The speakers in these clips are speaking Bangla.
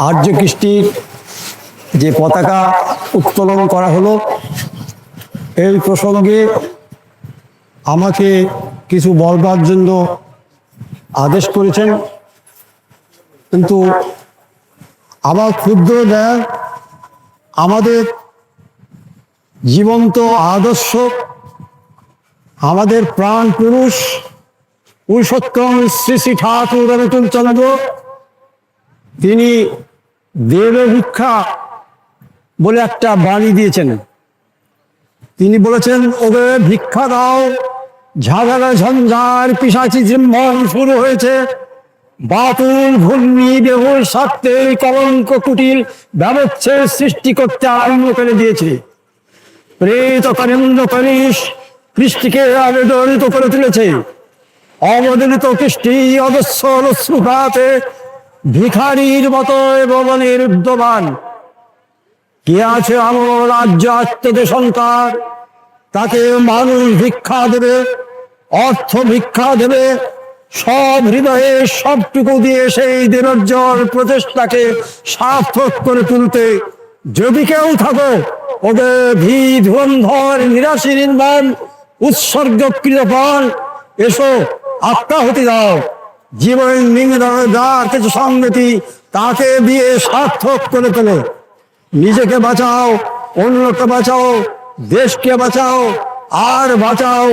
আর্য কৃষ্টির যে পতাকা উত্তোলন করা হলো, এই প্রসঙ্গে আমাকে কিছু বলবার জন্য আদেশ করেছেন, কিন্তু আমার ক্ষুদ্র জ্ঞান আমাদের জীবন্ত আদর্শ, আমাদের প্রাণ পুরুষ পুরুষোত্তম শ্রী শ্রী ঠাকুর অনুকূলচন্দ্র, তিনি দেবে ভিক্ষা বলে একটা বাণী দিয়েছেন। তিনি বলেছেন, ওদের ভিক্ষা দাও, ঝাঁঝারা ঝঞ্ঝার পিশাচি জিম্মন শুরু হয়েছে, বাতুল ভূমি দেহুর স্বার্থে কলঙ্ক কুটিল ব্যবচ্ছেদ সৃষ্টি করতে আরম্ভ করে দিয়েছে। প্রেত করেন্দ্র করিস কৃষ্টিকে আবেদনিত করে তুলেছে। অবদলিত কৃষ্টি অদস্য অশ্রুপাতে ভিখারির মতো ভবনের উদ্যমান। কে আছে আমার রাজ্য আত্মদেশঙ্কার, তাকে মানুষ ভিক্ষা দেবে, অর্থ ভিক্ষা দেবে, সব হৃদয়ে সবটুকু দিয়ে সেই দিনোজ্জ্বল প্রচেষ্টাকে সার্থক করে তুলতে যদি কেউ থাকো, ওদের ভি ধুরন্ধর নিরাশী নির্মাণ উৎসর্গকৃত প্রাণ, এসো আত্মাহুতি দাও। জীবন নিংড়ানোর যার কিছু সংগতি, তাকে দিয়ে সার্থক করে তোলো। নিজেকে বাঁচাও, অন্যকে বাঁচাও, দেশকে বাঁচাও, আর বাঁচাও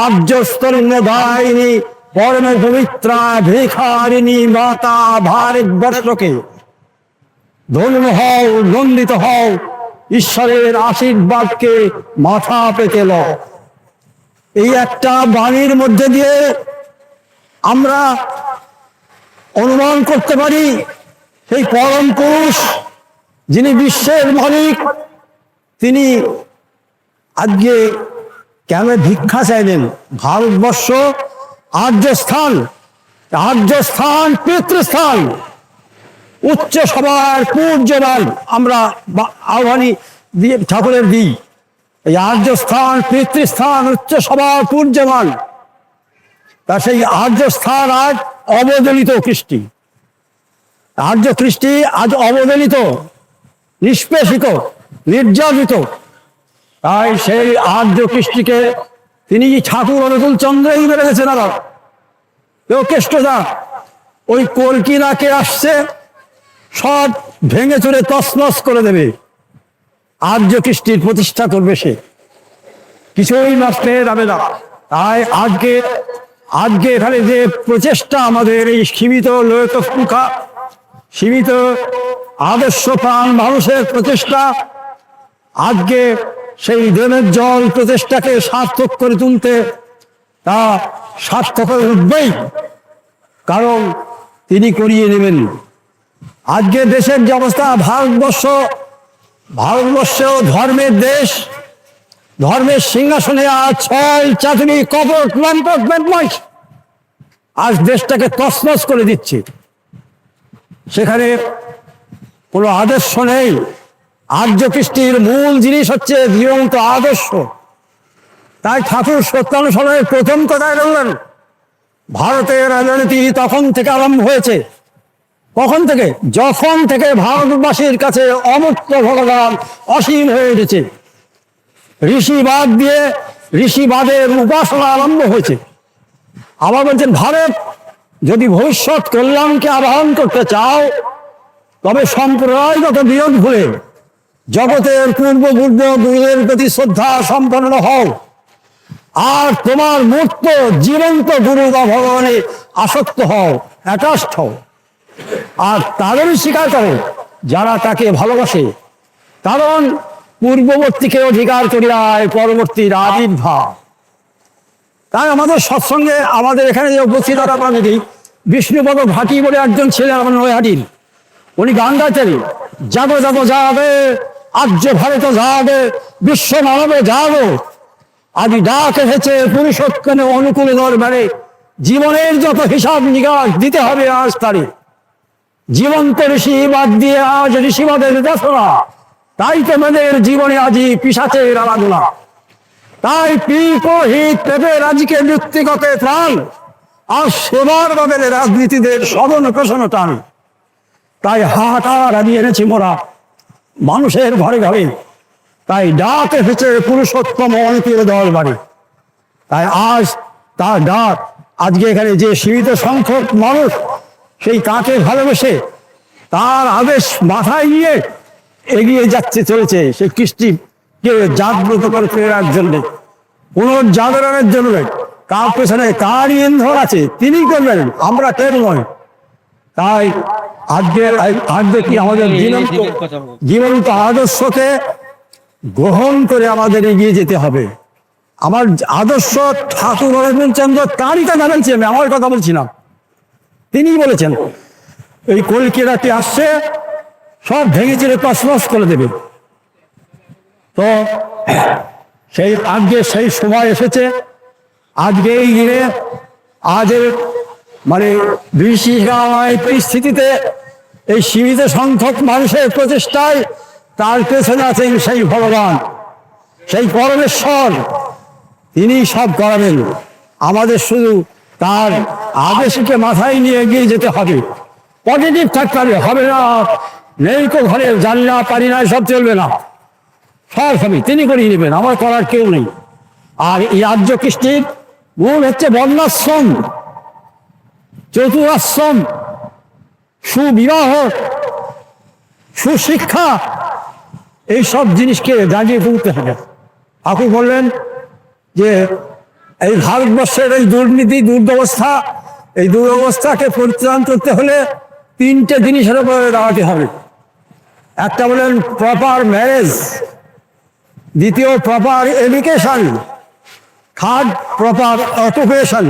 আর্যস্তরণ্য দায়িনী পরমে পবিত্রা ভিখারিণী মাতা ভারতবর্ষকে। ধন্য হও, নন্দিত হও, ঈশ্বরের আশীর্বাদকে মাথা পেতে লও। এই একটা বাণীর মধ্যে দিয়ে আমরা অনুমান করতে পারি সেই পরম পুরুষ যিনি বিশ্বের মালিক, তিনি আজকে কেন ভিক্ষা চাইলেন? ভারতবর্ষ আর্যস্থান, আর্যস্থান পিতৃস্থান, উচ্চ সবার পূজ্যমান আমরা আহ্বানী দিয়ে ঠাকুরের দিই। এই আর্যস্থান পিতৃস্থান উচ্চ সবার পূজ্যমান, তা সেই আর্যস্থান আজ অবদলিত কৃষ্টি। আর্য কৃষ্টি আজ অবদলিত, নিষ্পেষিত, নির্যাতিত। তাই সেই আর্য কৃষ্টিকে তিনি ঠাকুর অনুকূলচন্দ্রই বেড়ে গেছেন। আর কেউ কেষ্টদা ওই কলকিরাকে আসছে, সব ভেঙে চুরে তছনছ করে দেবে। আর্য কৃষ্টির প্রতিষ্ঠা করবে সে, কিছুই নষ্ট যাবে না। তাই আজকে এখানে যে প্রচেষ্টা, আমাদের এই সীমিত লোকপুখা, সীমিত আদর্শ প্রাণ মানুষের প্রচেষ্টা, আজকে সেই দিনের জল প্রচেষ্টাকে সার্থক করে তুলতে, তা সার্থক করে উঠবেই, কারণ তিনি করিয়ে নেবেন। আজকে দেশের যে অবস্থা, ভারতবর্ষ ধর্মের দেশ, ধর্মের সিংহাসনে আজ ছয় চাকরি কপট বদমাইশ আজ দেশটাকে তছনছ করে দিচ্ছে। সেখানে কোনো আদর্শ নেই। আর্য কৃষ্টির মূল জিনিস হচ্ছে জীবন্ত আদর্শ। তাই ঠাকুর সত্যানুসরণের প্রথম কথায় বললেন, ভারতের রাজনীতি তখন থেকে আরম্ভ হয়েছে। কখন থেকে? যখন থেকে ভারতবাসীর কাছে অমুক্ত ভগবান অসীম হয়ে উঠেছে, ঋষিবাদ দিয়ে ঋষিবাদের উপাসনা আরম্ভ হয়েছে। আবার বলছেন, ভারত যদি ভবিষ্যৎ কল্যাণকে আবাহন করতে চাও, তবে সম্প্রদায়গত বিরোধ ভুলে জগতের পূর্বপূর্ব গুরুদের প্রতি শ্রদ্ধা সম্পন্ন হও, আর তোমার মূর্ত জীবন্ত গুরু বা ভগবানে আসক্ত হও, অ্যাটাচড হও, আর তাদেরই স্বীকার করো যারা তাকে ভালোবাসে। কারণ পূর্ববর্তীকে অধিকার করিয়ায় পরবর্তীর আবির্ভাব। তাই আমাদের সৎসঙ্গে আমাদের এখানে যে উপস্থিত আপনাদের বিষ্ণুপদ ঘাটি বলে একজন ছিলেন, আমার নৈহাটির, উনি গান গাইতেন, জাগো জাগো যাবে আর্য ভারত যাবে, বিশ্ব মানবে যাবো, আজ ডাক এসেছে পুরুষোত্তমের অনুকূল দরবারে, জীবনের যত হিসাব নিকাশ দিতে হবে আজ তারে। জীবন্ত ঋষিবাদ দিয়ে আজ ঋষিবাদের দেশনা, তাই তোমাদের জীবনে আজি পিশাচের আরাধনা। তাই পিক ও হিত পেপে রাজিকে ব্যক্তিগত প্রাণ, আর সেবার বাবের রাজনীতিদের সদন পেছন টান। তাই হাহাকার আমি এনেছি মোরা মানুষের ঘরে ঘরে, তাই ডাক এসেছে পুরুষোত্তম অনেকের দল বাড়ি। তাই আজ তার ডাক, আজকে এখানে যে সীমিত সংখ্যক মানুষ সেই কাকে ভালোবেসে তার আদেশ মাথায় নিয়ে এগিয়ে যাচ্ছে চলেছে সেই কৃষ্টিকে জাগ্রত করে ফেরার জন্যে, পুনর্জাগরণের জন্য। তার পেছনে কার ইন্ধন আছে তিনি করবেন, আমরা কেন নয়। তাই আজকে কি আমাদের জীবন্ত আদর্শকে গ্রহণ করে আমাদের এগিয়ে যেতে হবে। আমার আদর্শ ঠাকুর রবীন্দ্রচন্দ্র তারই কথা বলছি, আমি আমার কথা বলছি না। তিনি বলেছেন এই কলকিরাটি আসছে, সব ভেঙে চিরে তছনছ করে দেবে। তো আজকে সেই সময় এসেছে। আজকে এই দিনে আজের মানে বিভীষিকাময় পরিস্থিতিতে এই সীমিত সংখ্যক মানুষের প্রচেষ্টায় তার পেছনে আছেন সেই ভগবান, সেই পরমেশ্বর। তিনি সব করাবেন। আমাদের শুধু তার আদেশকে মাথায় নিয়ে এগিয়ে যেতে হবে, পজিটিভ থাকতে হবে না। নেই তো ঘরে জানি না, পারি না, সব চলবে না। সব হবে তিনি করিয়ে নেবেন, আমার করার কেউ নেই। আর এই আর্য কৃষ্টির মূল হচ্ছে বর্ণাশ্রম, চতুরাশ্রম, সুবিবাহ, সুশিক্ষা, এইসব জিনিসকে দাঁড়িয়ে তুলতে হবে। আপনি বললেন যে এই ভারতবর্ষের এই দুর্নীতি, দুর্ব্যবস্থা, এই দুরবস্থাকে পরিত্রাণ করতে হলে তিনটে জিনিসের উপরে দাঁড়াতে হবে। একটা বলেন প্রপার ম্যারেজ, দ্বিতীয় proper education, third proper occupation.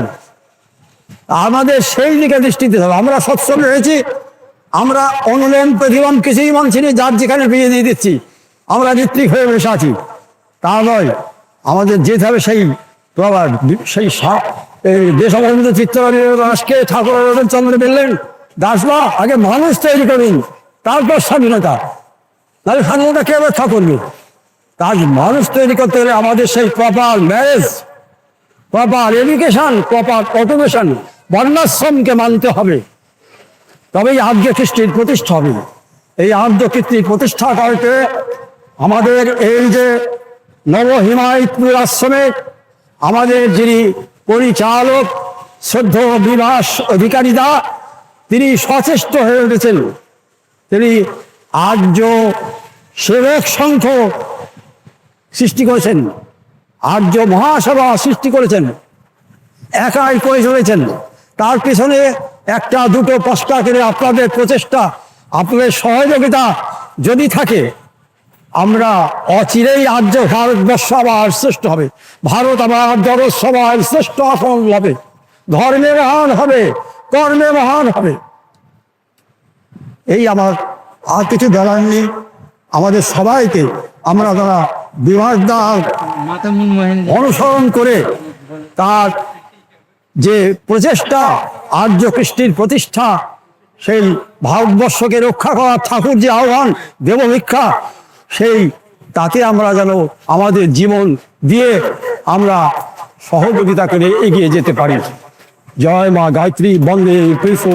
আমাদের সেই দিকে দৃষ্টি দিতে হবে। আমরা সচ্ছল রয়েছি, আমরা অনুলোম প্রতিলোম কিছুই মানছি না, যার যেখানে বিয়ে দিয়ে দিচ্ছি, আমরা ঋত্বিক হয়ে বসে আছি, তা নয়। আমাদের যেতে হবে সেই প্রভাব, সেই দেশবন্ধু চিত্তকে ঠাকুর রবীন্দ্রচন্দ্র বললেন, দাসবা আগে মানুষ তৈরি করুন, তারপর স্বাধীনতা। তাহলে স্বাধীনতা কে রক্ষা করবে? তার মানুষ তৈরি করতে হলে আমাদের সেই proper marriage, proper education, proper occupation, বর্ণাশ্রমকে মানতে হবে। তবেই আর্য কৃষ্টির প্রতিষ্ঠা হবে। এই আর্য কৃষ্টির প্রতিষ্ঠা করতে আমাদের এই যে নবহিমায়তপুর আশ্রমে আমাদের যিনি পরিচালক শ্রদ্ধ বিভাস অধিকারীদা, তিনি সচেষ্ট হয়ে উঠেছেন। তিনি আর্য সেবক সংঘ সৃষ্টি করেছেন, আর্য মহাসভা সৃষ্টি করেছেন, একাই করে চলেছেন। তার পিছনে একটা দুটো পাঁচটা করে আপনাদের প্রচেষ্টা, আপনাদের সহযোগিতা যদি থাকে, আমরা অচিরেই আর্য ভারতবর্ষ আবার শ্রেষ্ঠ হবে। ভারত আবার জগৎ সভার শ্রেষ্ঠ আসন হবে, ধর্মে মহান হবে, কর্মে মহান হবে। এই আমার আর কিছু বলার নেই। আমাদের সবাইকে আমরা যারা বিভাগদা অনুসরণ করে তার যে প্রচেষ্টা, আর্য কৃষ্টির প্রতিষ্ঠা, সেই ভারতবর্ষকে রক্ষা করার ঠাকুর যে আহ্বান, দেবভিক্ষা, সেই তাতে আমরা যেন আমাদের জীবন দিয়ে আমরা সহযোগিতা করে এগিয়ে যেতে পারি। জয় মা গায়ত্রী, বন্দে কৃষ্ণ।